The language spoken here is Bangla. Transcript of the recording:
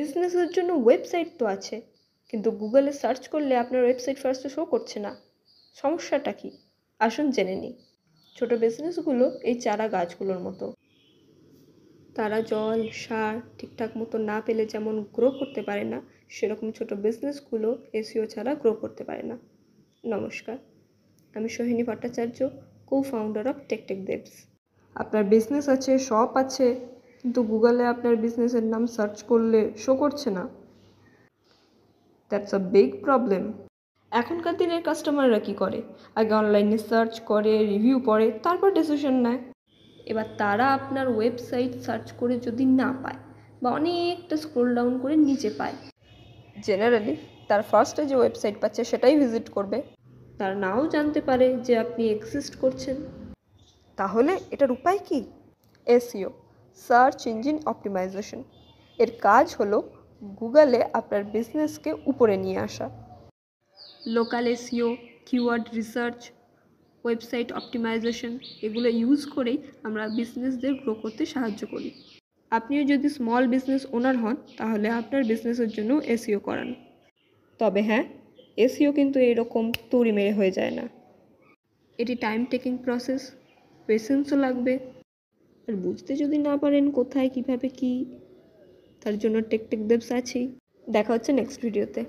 বিজনেসের জন্য ওয়েবসাইট তো আছে, কিন্তু গুগলে সার্চ করলে আপনার ওয়েবসাইট ফার্স্টে শো করছে না। সমস্যাটা কি? আসুন জেনে নিই। ছোট বিজনেসগুলো এই চারা গাছগুলোর মতো। তারা জল, সার ঠিকঠাক মতো না পেলে যেমন গ্রো করতে পারে না, সেরকম ছোট বিজনেসগুলো এসইও ছাড়া গ্রো করতে পারে না। নমস্কার, আমি সোহিনী ভট্টাচার্য, কো-ফাউন্ডার অফ টেকটেক দেবস। আপনার বিজনেস আছে, শপ আছে, কিন্তু গুগলে আপনার বিজনেসের নাম সার্চ করলে শো করছে না। That's a big problem. এখনকার দিনের কাস্টমাররা কি করে? আগে অনলাইনে সার্চ করে, রিভিউ পড়ে, তারপর ডিসিশন নেয়। এবার তারা আপনার ওয়েবসাইট সার্চ করে যদি না পায়, বা অনেকটা স্ক্রোল ডাউন করে নিচে পায়, জেনারেলি তার ফার্স্টে যে ওয়েবসাইট পাচ্ছে সেটাই ভিজিট করবে। তার নাও জানতে পারে যে আপনি এক্সিস্ট করছেন। তাহলে এটার উপায় কি? SEO, search engine optimisation. এর কাজ হলো গুগলে আপনার বিজনেসকে উপরে নিয়ে আসা। Local SEO, keyword research, website optimisation, এগুলো ইউজ করেই আমরা বিজনেসদের গ্রো করতে সাহায্য করি। আপনিও যদি স্মল বিজনেস ওনার হন, তাহলে আপনার বিজনেসের জন্য এসইও করান। তবে হ্যাঁ, এসইও কিন্তু এরকম তড়ি মেরে হয়ে যায় না। এটি টাইম টেকিং প্রসেস, পেশেন্সও লাগবে। আর বুঝতে যদি না পারেন কোথায়, কিভাবে, কি, তার জন্য টেকটেক দেবস আছেই। দেখা হচ্ছে নেক্সট ভিডিওতে।